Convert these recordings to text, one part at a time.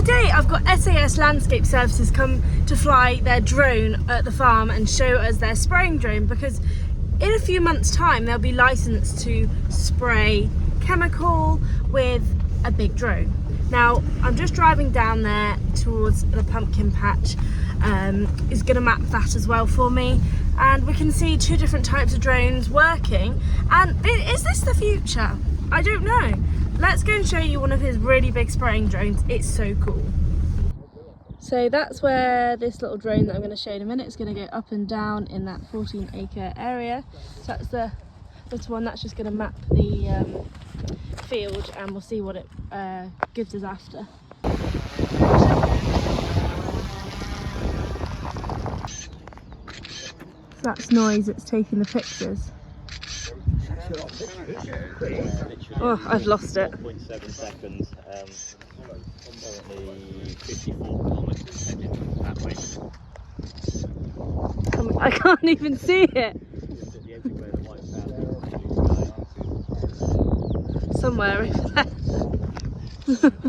today I've got SAS Landscape Services come to fly their drone at the farm and show us their spraying drone, because in a few months' time they'll be licensed to spray chemical with a big drone. Now I'm just driving down there towards the pumpkin patch. Is going to map that as well for me, and we can see two different types of drones working. And is this the future? I don't know. Let's go and show you one of his really big spraying drones. It's so cool. So that's where this little drone that I'm going to show in a minute is going to go up and down in that 14-acre area. So that's the little one that's just going to map the field, and we'll see what it gives us after. So that's noise, it's taking the pictures. Oh, I've lost it. 4.7 seconds, currently 54 kilometres heading that way. I can't even see it. Somewhere over there.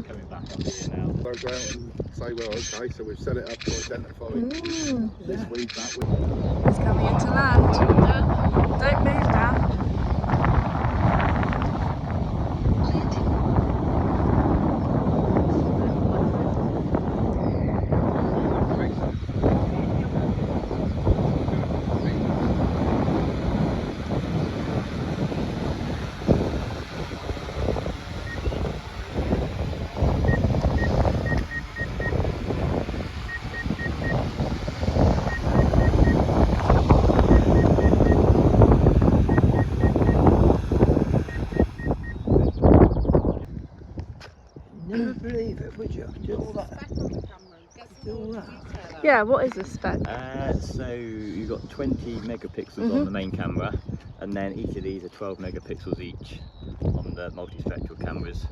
Coming back up here now. Go out and say, well, okay, so we've set it up to identify this weed, that weed. It's coming into land. Don't move, Dan. Never believe it, would you? Do all that. Yeah, what is the spec? So you've got 20 megapixels on the main camera, and then each of these are 12 megapixels each on the multispectral cameras.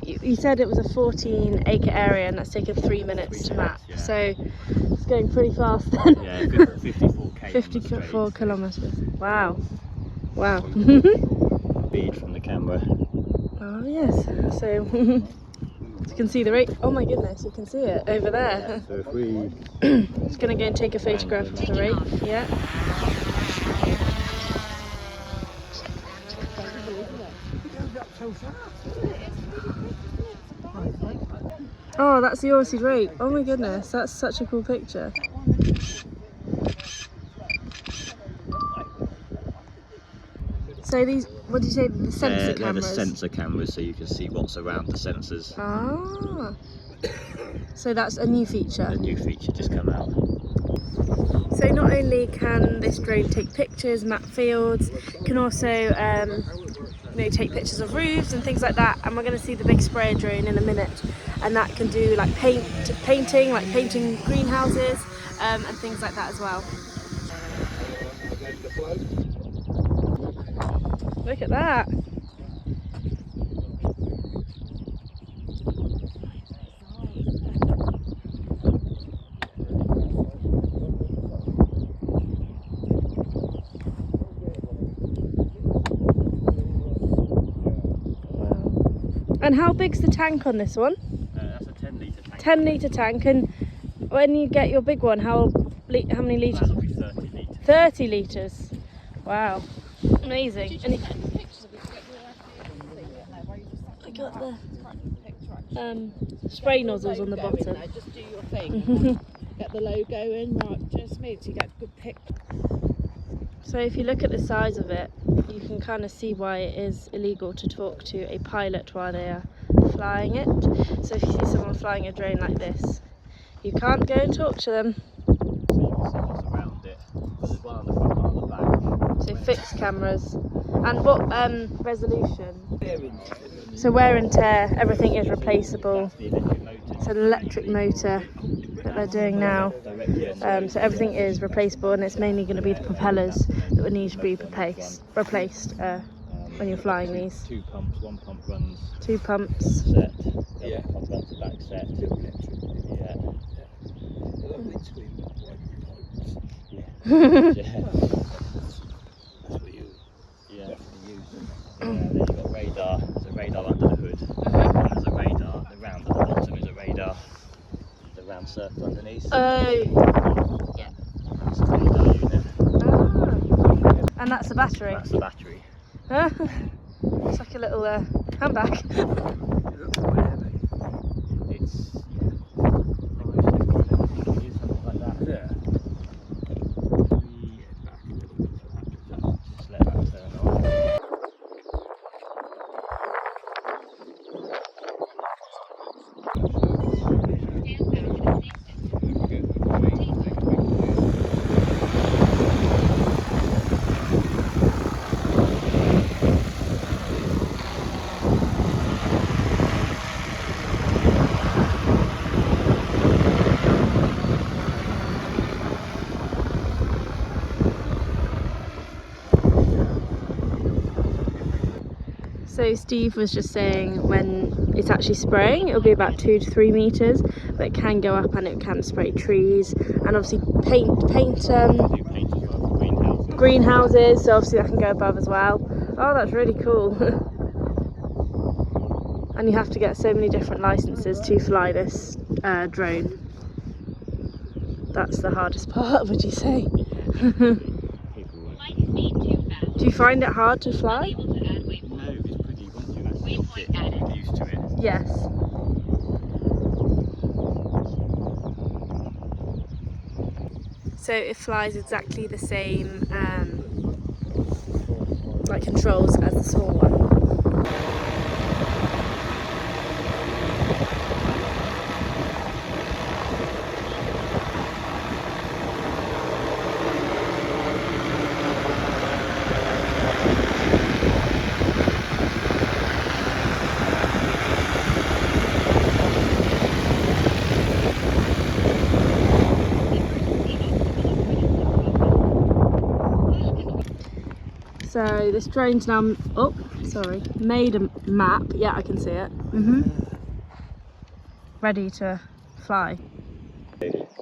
You said it was a 14-acre area, and that's taken 3 minutes to map. Yeah. So it's going pretty fast then. Yeah, 54k. 54 kilometres. Wow. Wow. Speed from the camera. Oh yes. So you can see the rate. Oh my goodness, you can see it over there. So if we Just gonna go and take a photograph of the rate. Yeah. Oh, that's the Aussie rate. Oh my goodness, that's such a cool picture. So these, what did you say, the sensor they're cameras? the sensor cameras, so you can see what's around the sensors. Ah, so that's a new feature. A new feature just come out. So not only can this drone take pictures, map fields, it can also take pictures of roofs and things like that. And we're going to see the big sprayer drone in a minute, and that can do like painting, like painting greenhouses and things like that as well. Look at that. And how big's the tank on this one? That's a 10-litre tank. 10-litre tank, and when you get your big one, how many litres? That'll be 30 litres. 30 litres. Wow, amazing. And I got the spray nozzles on the bottom. Just do your thing. Get the logo in, right, just me to get a good pic. So if you look at the size of it, you can kind of see why it is illegal to talk to a pilot while they are flying it. So if you see someone flying a drone like this, you can't go and talk to them. So you can see what's around it. There's one on the front, one on the back. So fixed cameras. And what resolution? So wear and tear, everything is replaceable. It's an electric motor that they're doing now. So everything is replaceable, and it's mainly going to be the propellers that would need to be replaced when you're flying these. 2 pumps, one pump runs 2 pumps. set, the other pump runs the back set. Yeah. Then you've got radar. There's a radar under the hood. There's a radar. The round at the bottom is a radar. sensor underneath. Oh, Yeah. That's a radar unit. ah. And that's the battery. That's the battery. It's like a little handbag. It's yeah. Something like that. Yeah. Back a little bit for that. Just let that turn on. So Steve was just saying when it's actually spraying it'll be about 2 to 3 meters, but it can go up and it can spray trees and obviously paint Do paint as well for greenhouses. greenhouses, so obviously that can go above as well. Oh, that's really cool. And you have to get so many different licenses to fly this drone. That's the hardest part, would you say? Do you find it hard to fly? No, it's pretty, once you actually get used to it. Yes. So it flies exactly the same like controls as the small one. So this drone's now, made a map. Yeah, I can see it. Ready to fly.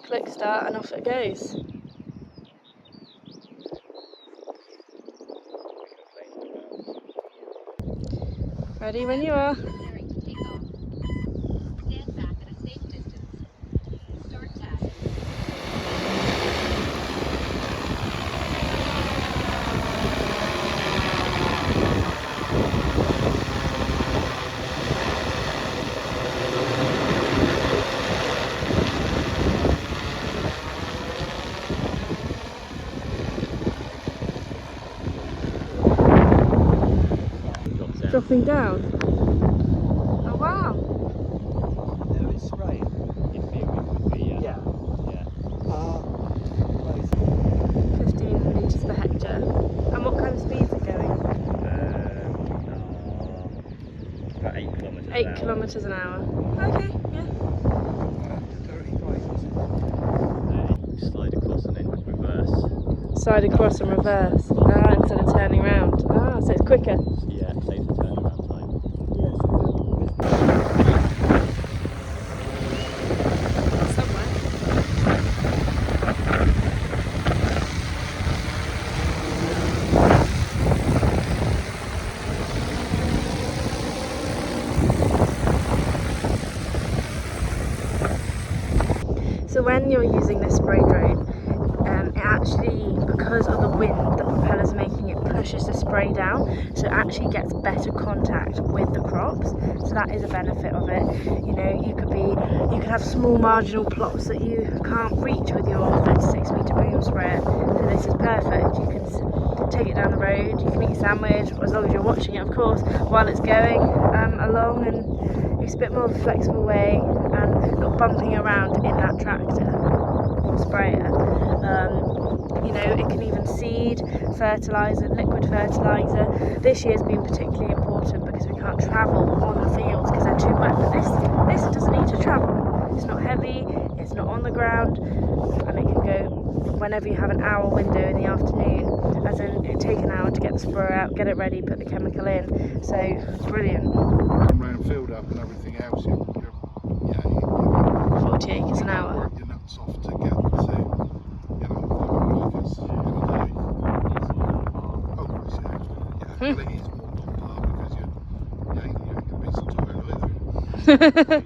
Click start and off it goes. Ready when you are. Dropping down. Oh wow. No, it's spraying. In theory it would be, yeah. 15 litres per hectare. And what kind of speed is it going? About 8 kilometres 8 an hour. kilometres an hour. Okay, yeah. Slide across and then reverse. Slide across and reverse. Ah, instead of turning round. Ah, so it's quicker. Yeah, it saves the turnaround time. So when you're using this spray drone, it actually, because of the wind the propeller's making, it pushes the spray down, so it actually gets better contact with the crops. So that is a benefit of it. You know, you could have small marginal plots that you can't reach with your 36 metre boom sprayer. So this is perfect. You can take it down the road, you can eat your sandwich, as long as you're watching it, of course, while it's going along, and it's a bit more of a flexible way and not bumping around in that tractor or sprayer. You know, it can even seed, fertiliser, liquid fertiliser. This year's been particularly important because we can't travel on the fields because they're too wet, but this doesn't need to travel. It's not heavy, it's not on the ground, and it can go whenever you have an hour window in the afternoon, as in it take an hour to get the sprayer out, get it ready, put the chemical in. So brilliant. Round field up and everything else. You're 40 acres an hour. Work your nuts off to get to, workers. Oh, Christ, yeah. Well, it is more popular because you ain't going to be so tired either.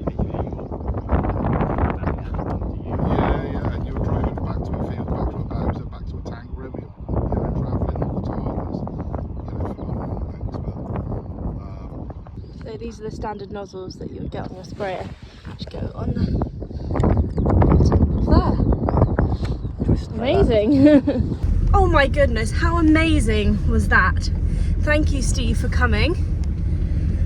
are the standard nozzles that you would get on your sprayer. Just go on the bottom of there. Amazing. Oh my goodness, how amazing was that? Thank you, Steve, for coming.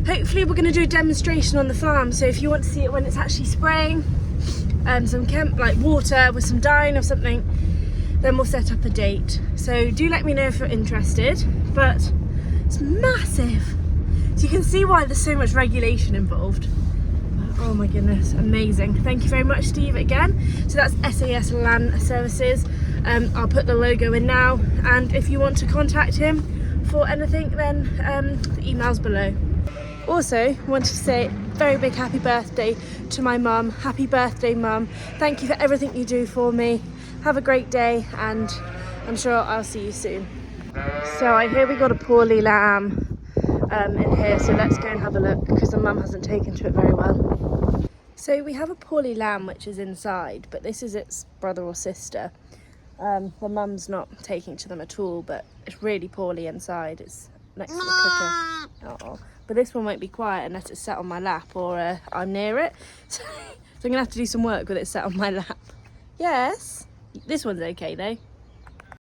Hopefully we're going to do a demonstration on the farm, so if you want to see it when it's actually spraying some like water with some dye or something, then we'll set up a date. So do let me know if you're interested, but it's massive. So you can see why there's so much regulation involved. Oh my goodness, amazing. Thank you very much, Steve, again. So that's SAS Land Services. I'll put the logo in now, and if you want to contact him for anything, then the email's below. Also, wanted to say very big happy birthday to my mum. Happy birthday, Mum. Thank you for everything you do for me. Have a great day, and I'm sure I'll see you soon. So I hear we got a poorly lamb in here, so let's go and have a look, because the mum hasn't taken to it very well. So we have a poorly lamb which is inside, but this is its brother or sister. The mum's not taking to them at all, but it's really poorly inside. It's next to the cooker. Uh-oh. But this one won't be quiet unless it's sat on my lap or I'm near it. So I'm gonna have to do some work with it sat on my lap. Yes, this one's okay though.